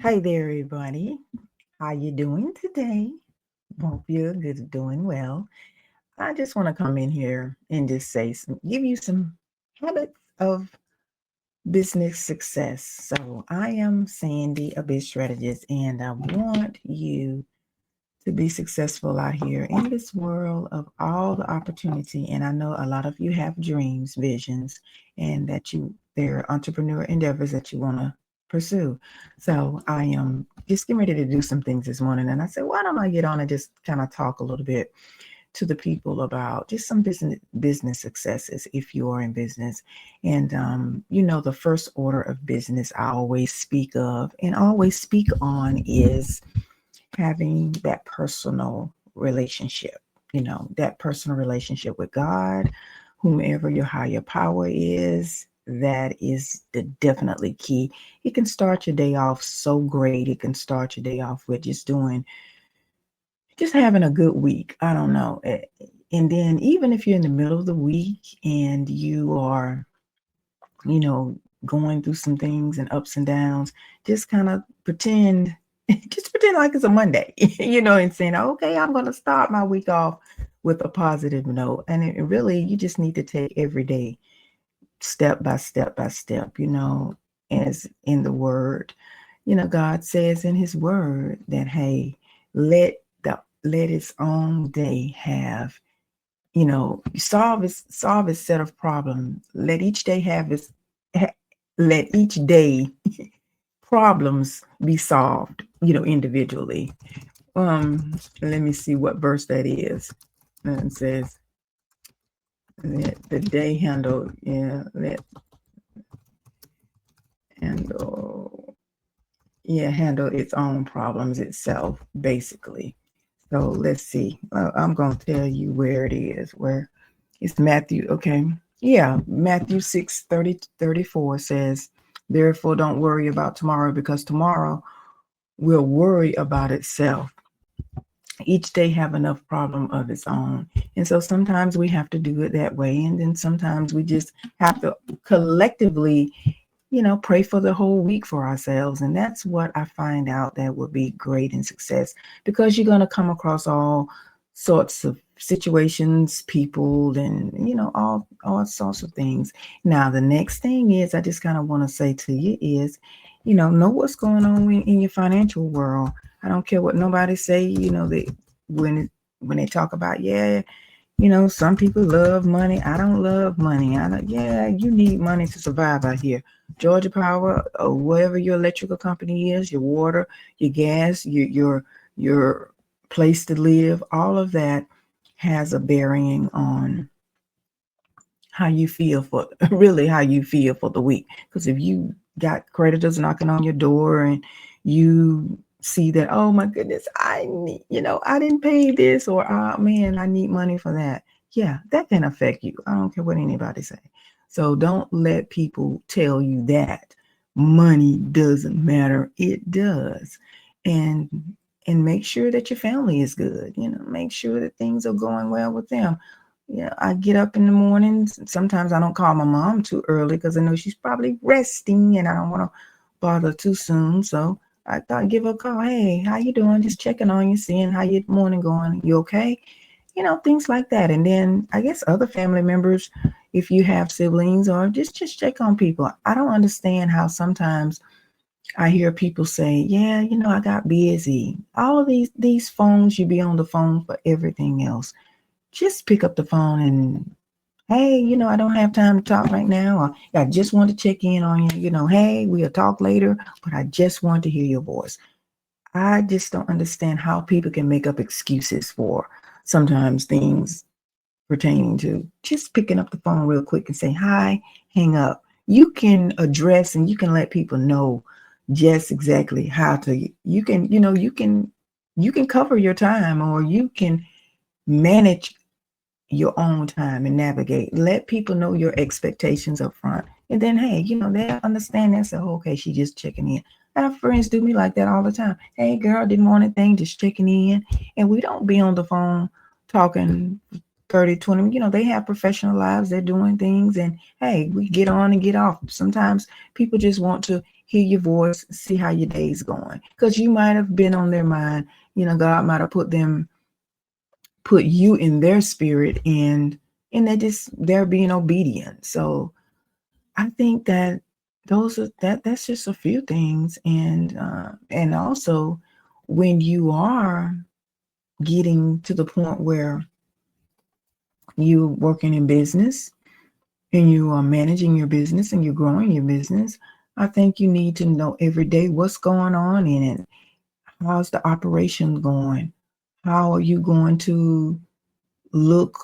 Hey there, everybody. How you doing today? Hope you're good, doing well. I just want to come in here and just give you some habits of business success. So I am Sandy, a biz strategist, and I want you to be successful out here in this world of all the opportunity. And I know a lot of you have dreams, visions, and there are entrepreneur endeavors that you want to pursue. So I am just getting ready to do some things this morning. And I said, why don't I get on and just kind of talk a little bit to the people about just some business successes if you are in business. And the first order of business I always speak of and always speak on is having that personal relationship, that personal relationship with God, whomever your higher power is. That is the definitely key. It can start your day off so great. It can start your day off with just having a good week. I don't know. And then even if you're in the middle of the week and you are, you know, going through some things and ups and downs, just kind of pretend, just pretend like it's a Monday, and saying, okay, I'm going to start my week off with a positive note. And it really, you just need to take every day, step by step by step, as in the word. God says in his word that, hey, let let its own day have, solve its set of problems. Let each day problems be solved, individually. Let me see what verse that is. And it says, let the day handle, handle its own problems itself, basically. So let's see. I'm going to tell you where it is. Where it's Matthew. Okay. Yeah. Matthew 6:34 says, therefore, don't worry about tomorrow because tomorrow will worry about itself. Each day have enough problem of its own. And so sometimes we have to do it that way. And then sometimes we just have to collectively, pray for the whole week for ourselves. And that's what I find out that would be great in success, because you're going to come across all sorts of situations, people, and, all sorts of things. Now, the next thing is, I just kind of want to say to you is, know what's going on in your financial world. I don't care what nobody say, when they talk about, yeah, some people love money. I don't love money. Yeah, you need money to survive out here. Georgia Power, or whatever your electrical company is, your water, your gas, your place to live, all of that has a bearing on how you feel for really how you feel for the week. Because if you got creditors knocking on your door and you see that, oh my goodness, I need, I didn't pay this, or oh man, I need money for that. Yeah, that can affect you. I don't care what anybody say. So don't let people tell you that money doesn't matter. It does. And make sure that your family is good. Make sure that things are going well with them. Yeah, I get up in the mornings. Sometimes I don't call my mom too early because I know she's probably resting and I don't want to bother too soon. So I thought I'd give her a call. Hey, how you doing? Just checking on you, seeing how your morning going. You okay? Things like that. And then I guess other family members, if you have siblings, or just check on people. I don't understand how sometimes I hear people say, yeah, I got busy. All of these phones, you be on the phone for everything else. Just pick up the phone and, hey, I don't have time to talk right now. Or I just want to check in on you. Hey, we'll talk later, but I just want to hear your voice. I just don't understand how people can make up excuses for sometimes things pertaining to just picking up the phone real quick and say hi, hang up. You can address and you can let people know just exactly how to, you can cover your time, or you can manage your own time and navigate. Let people know your expectations up front. And then, hey, they understand that. So, okay, she just checking in. I have friends do me like that all the time. Hey, girl, didn't want anything, just checking in. And we don't be on the phone talking 30, 20, they have professional lives, they're doing things, and hey, we get on and get off. Sometimes people just want to hear your voice, see how your day's going, because you might have been on their mind. God might have put you in their spirit, and they're being obedient. So I think that's just a few things. And also, when you are getting to the point where you're working in business and you are managing your business and you're growing your business, I think you need to know every day what's going on in it. How's the operation going? How are you going to look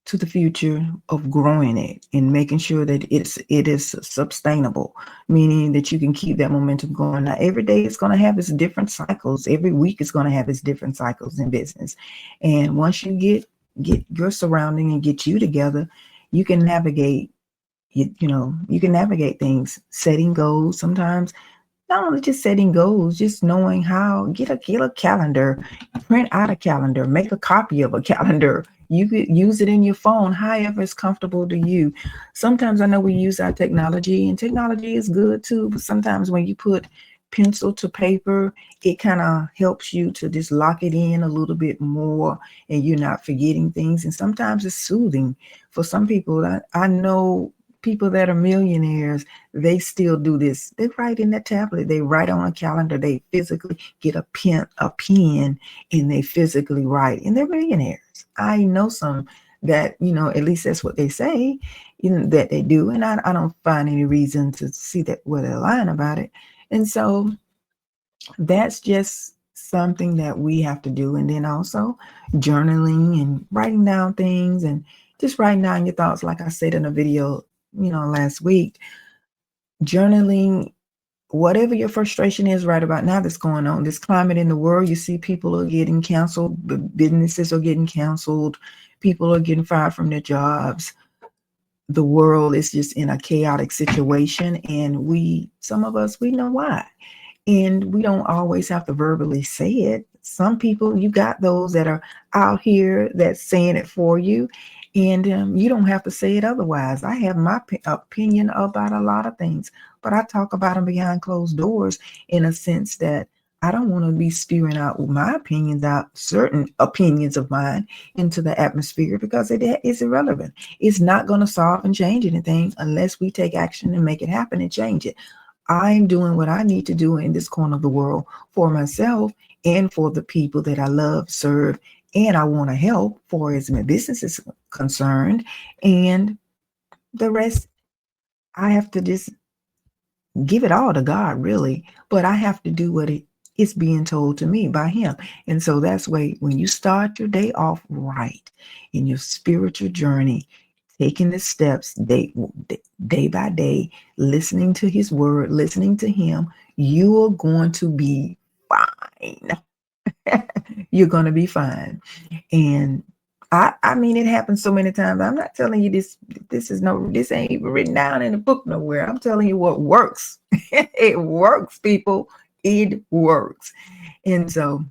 to the future of growing it and making sure that it is sustainable, meaning that you can keep that momentum going. Now, every day it's going to have its different cycles. Every week is going to have its different cycles in business. And once you get your surrounding and get you together, you can navigate. You can navigate things, setting goals. Sometimes not only just setting goals, just knowing how. Get a calendar, print out a calendar, make a copy of a calendar. You could use it in your phone, however is comfortable to you. Sometimes I know we use our technology, and technology is good too, but sometimes when you put pencil to paper, it kind of helps you to just lock it in a little bit more, and you're not forgetting things. And sometimes it's soothing for some people. I know people that are millionaires, they still do this. They write in their tablet, they write on a calendar, they physically get a pen, and they physically write, and they're millionaires. I know some that, at least that's what they say, that they do. And I don't find any reason to see that where they're lying about it. And so that's just something that we have to do. And then also journaling and writing down things, and just writing down your thoughts. Like I said in a video, last week, journaling whatever your frustration is right about now that's going on, this climate in the world. You see people are getting canceled, businesses are getting canceled, people are getting fired from their jobs. The world is just in a chaotic situation, and some of us, we know why. And we don't always have to verbally say it. Some people, you got those that are out here that's saying it for you, and you don't have to say it otherwise. I have my opinion about a lot of things, but I talk about them behind closed doors, in a sense that I don't want to be spewing out my opinions, out certain opinions of mine into the atmosphere, because it is irrelevant. It's not going to solve and change anything unless we take action and make it happen and change it. I'm doing what I need to do in this corner of the world for myself and for the people that I love, serve, and I want to help for as my business is concerned. And the rest, I have to just give it all to God, really. But I have to do what it's being told to me by Him. And so that's why when you start your day off right in your spiritual journey, taking the steps day by day, listening to His word, listening to Him, you are going to be fine. You're going to be fine. And I mean, it happens so many times. I'm not telling you this ain't even written down in the book nowhere. I'm telling you what works. It works, people. It works. And so,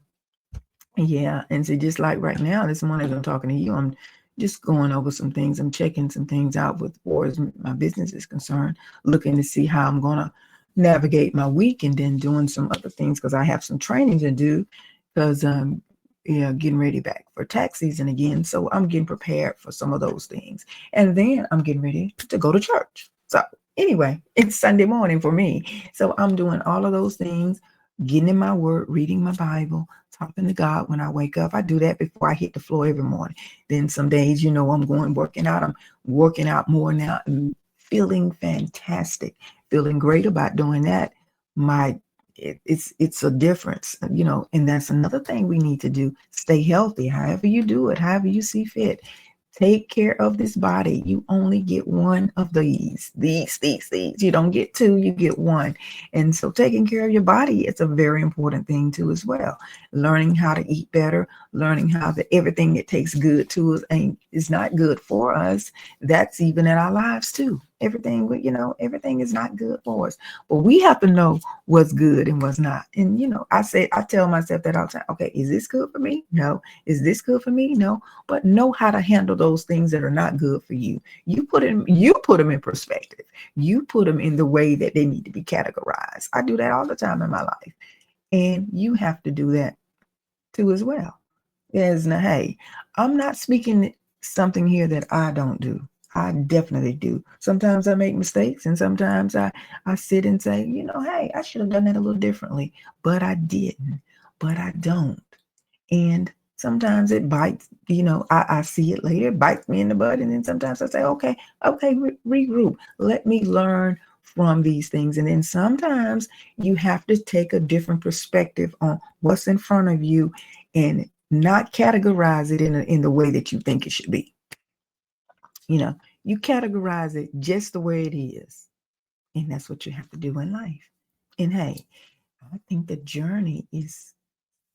yeah. And so just like right now, this morning as I'm talking to you, I'm just going over some things. I'm checking some things out with, or as my business is concerned, looking to see how I'm going to navigate my week, and then doing some other things because I have some training to do, because getting ready back for tax season again. So I'm getting prepared for some of those things. And then I'm getting ready to go to church. So anyway, it's Sunday morning for me. So I'm doing all of those things, getting in my word, reading my Bible, talking to God when I wake up. I do that before I hit the floor every morning. Then some days, I'm going working out. I'm working out more now and feeling fantastic, feeling great about doing that. It's a difference, and that's another thing we need to do. Stay healthy, however you do it, however you see fit. Take care of this body. You only get one of these. You don't get two, you get one. And so taking care of your body is a very important thing too as well. Learning how to eat better, learning how that everything that tastes good to us is not good for us. That's even in our lives too. everything, everything is not good for us. But we have to know what's good and what's not. And I tell myself that all the time. Okay, is this good for me? No. Is this good for me? No. But know how to handle those things that are not good for you. You put them in perspective. You put them in the way that they need to be categorized. I do that all the time in my life. And you have to do that too as well. Yes, now, hey, I'm not speaking something here that I don't do. I definitely do. Sometimes I make mistakes, and sometimes I sit and say, hey, I should have done that a little differently, but I didn't, but I don't. And sometimes it bites, I see it later, it bites me in the butt. And then sometimes I say, okay, regroup. Let me learn from these things. And then sometimes you have to take a different perspective on what's in front of you and not categorize it in the way that you think it should be. You categorize it just the way it is. And that's what you have to do in life. And hey, I think the journey is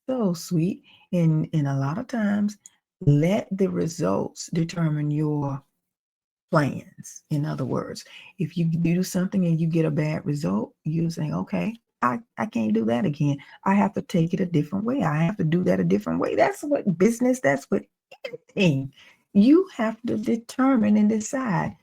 so sweet. And a lot of times, let the results determine your plans. In other words, if you do something and you get a bad result, you say, okay, I can't do that again. I have to take it a different way. I have to do that a different way. That's what business, that's what anything. You have to determine and decide.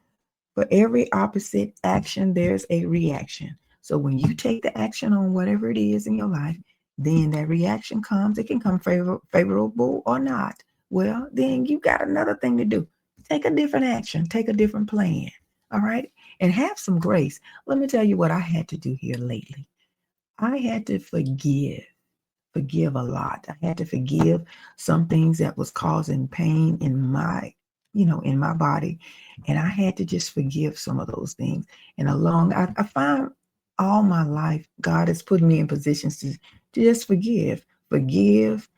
For every opposite action, there's a reaction. So when you take the action on whatever it is in your life, then that reaction comes. It can come favorable or not. Well, then you got another thing to do. Take a different action. Take a different plan. All right? And have some grace. Let me tell you what I had to do here lately. I had to forgive a lot. I had to forgive some things that was causing pain in my body. And I had to just forgive some of those things. And I find all my life, God has put me in positions to just forgive. Forgive.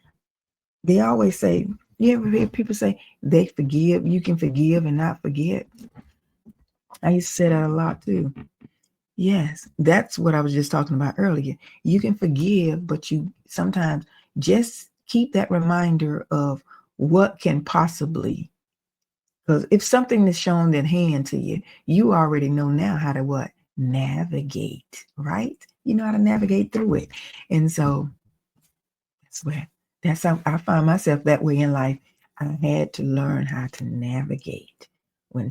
They always say, you ever hear people say they forgive, you can forgive and not forget? I used to say that a lot too. Yes, that's what I was just talking about earlier. You can forgive, but you sometimes just keep that reminder of what can possibly, because if something is shown in hand to you, you already know now how to what? Navigate, right? You know how to navigate through it. And so that's how I find myself that way in life. I had to learn how to navigate. When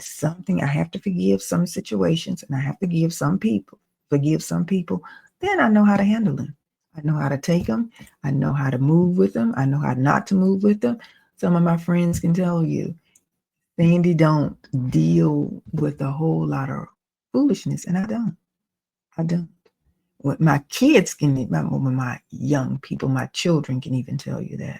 I have to forgive some situations and I have to forgive some people, then I know how to handle them. I know how to take them. I know how to move with them. I know how not to move with them. Some of my friends can tell you, Sandy don't deal with a whole lot of foolishness, and I don't. I don't. What my kids my young people, my children can even tell you that.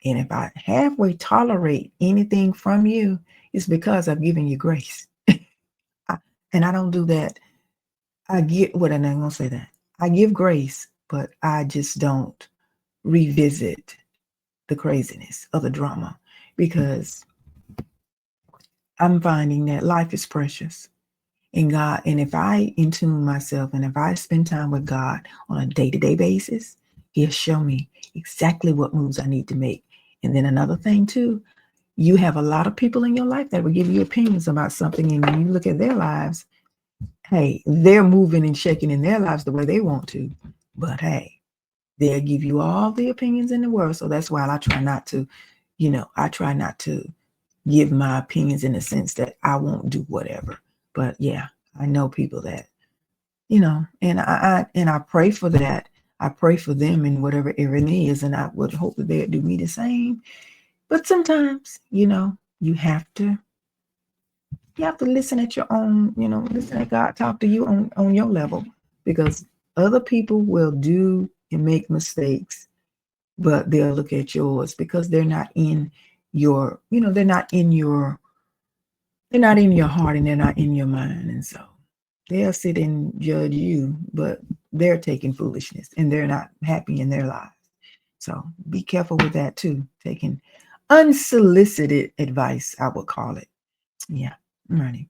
And if I halfway tolerate anything from you, it's because I've given you grace. And I don't do that. I'm not gonna say that. I give grace, but I just don't revisit the craziness of the drama, because I'm finding that life is precious. And God, and if I intune myself and if I spend time with God on a day-to-day basis, He'll show me exactly what moves I need to make. And then another thing too, you have a lot of people in your life that will give you opinions about something, and when you look at their lives, hey, they're moving and shaking in their lives the way they want to. But hey, they'll give you all the opinions in the world. So that's why I try not to, give my opinions in the sense that I won't do whatever. But yeah, I know people that, and I pray for that. I pray for them in whatever area it is, and I would hope that they'd do me the same. But sometimes, you have to listen at your own, listen at God talk to you on your level, because other people will do and make mistakes, but they'll look at yours because they're not in your, they're not in your heart and they're not in your mind. And so they'll sit and judge you, but they're taking foolishness and they're not happy in their lives. So be careful with that too. Taking unsolicited advice, I would call it. Yeah. Right.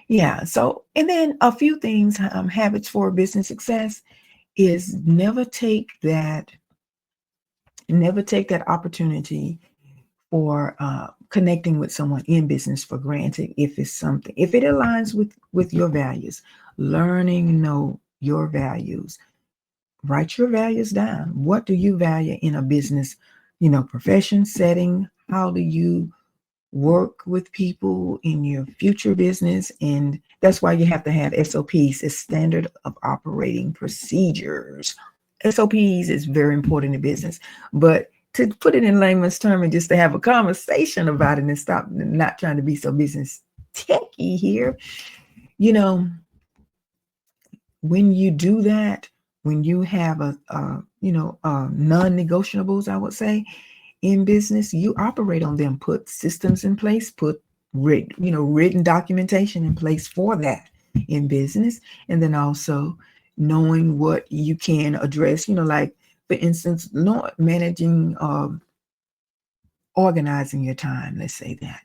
Yeah. So, and then a few things, habits for business success is never take that opportunity for connecting with someone in business for granted if it's something, if it aligns with your values. Learning, know your values. Write your values down. What do you value in a business, profession setting? How do you work with people in your future business? And that's why you have to have SOPs, is standard of operating procedures. SOPs is very important in business, but to put it in layman's terms and just to have a conversation about it and stop not trying to be so business techy here, when you do that, when you have a non-negotiables, I would say, in business, you operate on them. Put systems in place, put written documentation in place for that in business, and then also knowing what you can address. Like for instance, managing, organizing your time. Let's say that.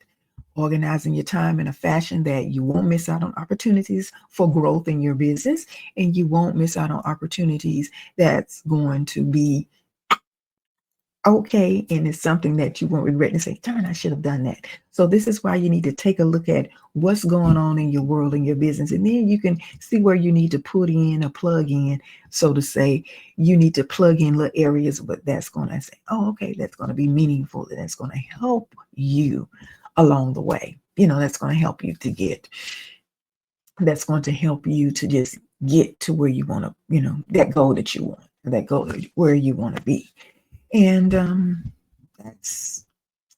Organizing your time in a fashion that you won't miss out on opportunities for growth in your business, and you won't miss out on opportunities that's going to be okay, and it's something that you won't regret and say, darn, I should have done that. So this is why you need to take a look at what's going on in your world, in your business, and then you can see where you need to put in or plug in, so to say. You need to plug in little areas, but that's going to say, oh, okay, that's going to be meaningful, and that's going to help you along the way. That's going to help you to get, that's going to help you to just get to where you want to, that goal that you want, that goal where you want to be. And that's,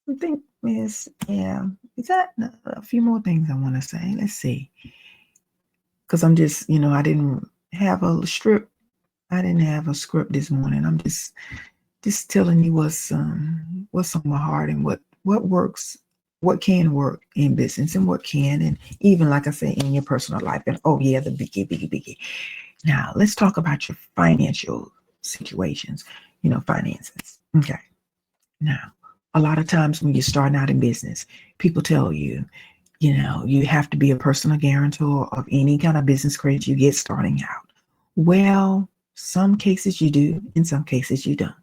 I think, is that a few more things I want to say? Let's see. Because I'm just, I didn't have a script. I didn't have a script this morning. I'm just telling you what's on my heart, and what works, what can work in business, and what can, and even, like I say, in your personal life. And oh yeah, the biggie. Now let's talk about your financial situations. Finances. Okay. Now, a lot of times when you're starting out in business, people tell you, you have to be a personal guarantor of any kind of business credit you get starting out. Well, some cases you do, in some cases you don't.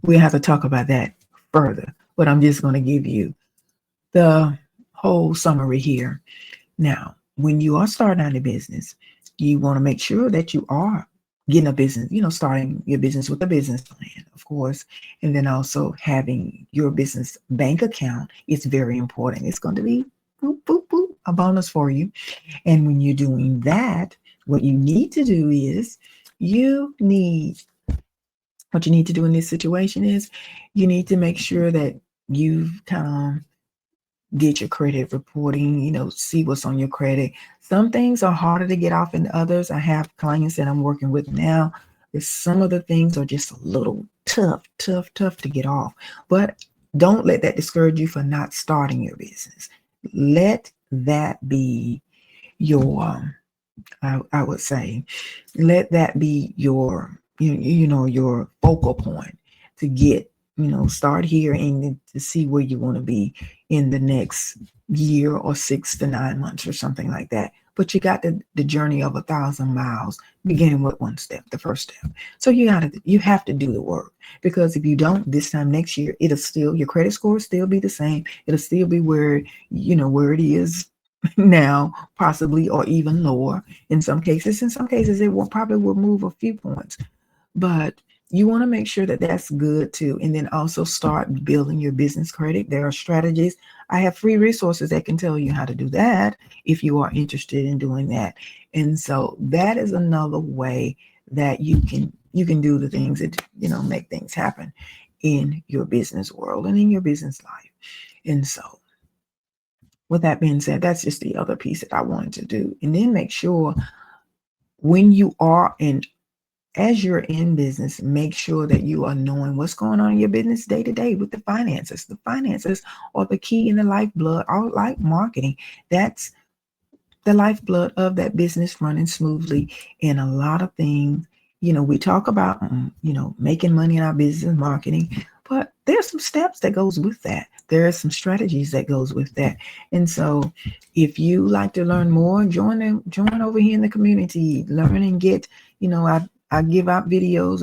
We'll have to talk about that further, but I'm just going to give you the whole summary here. Now, when you are starting out in business, you want to make sure that you are getting a business, starting your business with a business plan, of course, and then also having your business bank account is very important. It's going to be boop, boop, boop, a bonus for you. And when you're doing that, what you need to do is what you need to do in this situation is you need to make sure that you've kind of get your credit reporting, see what's on your credit. Some things are harder to get off than others. I have clients that I'm working with now. Some of the things are just a little tough to get off. But don't let that discourage you for not starting your business. Let that be your, I would say, let that be your, your focal point to get, start here and to see where you want to be in the next year or 6 to 9 months or something like that. But you got the journey of 1,000 miles, beginning with one step, the first step. So you have to do the work, because if you don't, this time next year, your credit score will still be the same. It'll still be where it is now, possibly, or even lower in some cases. In some cases, it probably will move a few points, but you want to make sure that that's good too. And then also start building your business credit. There are strategies. I have free resources that can tell you how to do that if you are interested in doing that. And so that is another way that you can do the things that, make things happen in your business world and in your business life. And so with that being said, that's just the other piece that I wanted to do. And then make sure when you are as you're in business, make sure that you are knowing what's going on in your business day to day with the finances. The finances are the key in the lifeblood, or like marketing. That's the lifeblood of that business running smoothly. And a lot of things, we talk about, making money in our business, marketing, but there's some steps that goes with that. There are some strategies that goes with that. And so if you like to learn more, join over here in the community, learn and get, I give out videos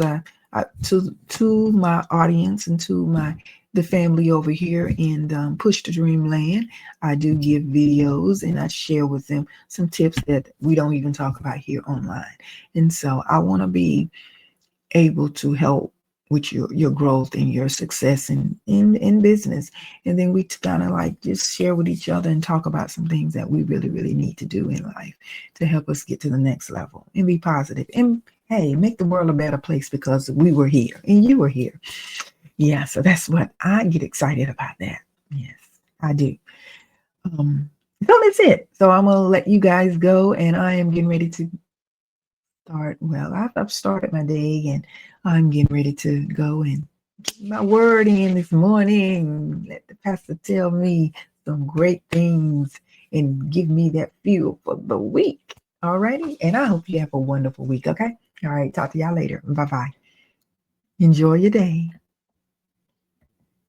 to my audience and to my the family over here in Push to Dreamland. I do give videos and I share with them some tips that we don't even talk about here online. And so I want to be able to help with your growth and your success in business. And then we kind of like just share with each other and talk about some things that we really, really need to do in life to help us get to the next level and be positive. And hey, make the world a better place because we were here and you were here. Yeah, so that's what I get excited about that. Yes, I do. So that's it. So I'm gonna let you guys go, and I am getting ready to start. Well, I've started my day, and I'm getting ready to go and get my word in this morning. Let the pastor tell me some great things and give me that fuel for the week. All righty, and I hope you have a wonderful week. Okay. All right. Talk to y'all later. Bye bye. Enjoy your day.